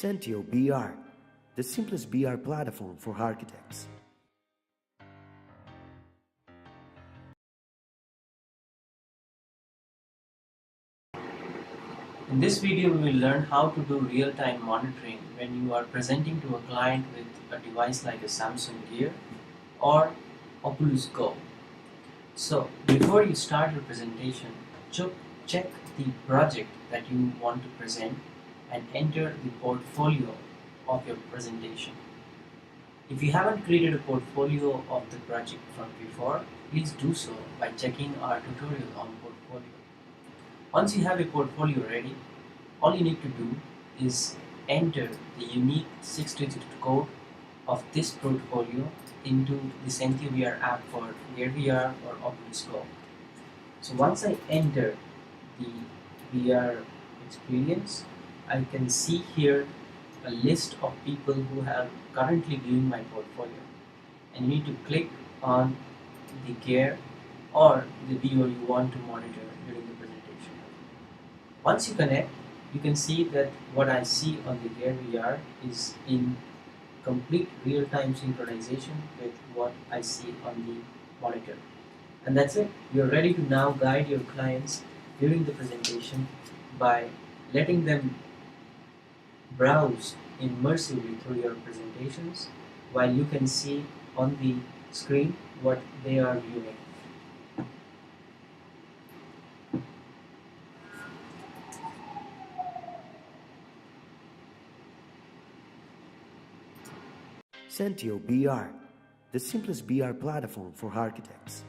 SENTIO BR, the simplest BR platform for architects. In this video, we will learn how to do real-time monitoring when you are presenting to a client with a device like a Samsung Gear or Oculus Go. So, before you start your presentation, check the project that you want to present and enter the portfolio of your presentation. If you haven't created a portfolio of the project from before, please do so by checking our tutorial on portfolio. Once you have a portfolio ready, all you need to do is enter the unique 6-digit code of this portfolio into the SENTIO VR app for Gear VR or Oculus Go. So once I enter the VR experience, I can see here a list of people who are currently viewing my portfolio. And you need to click on the gear or the viewer you want to monitor during the presentation. Once you connect, you can see that what I see on the Gear VR is in complete real-time synchronization with what I see on the monitor. And that's it. You're ready to now guide your clients during the presentation by letting them browse immersively through your presentations while you can see on the screen what they are viewing. SENTIO BR, the simplest BR platform for architects.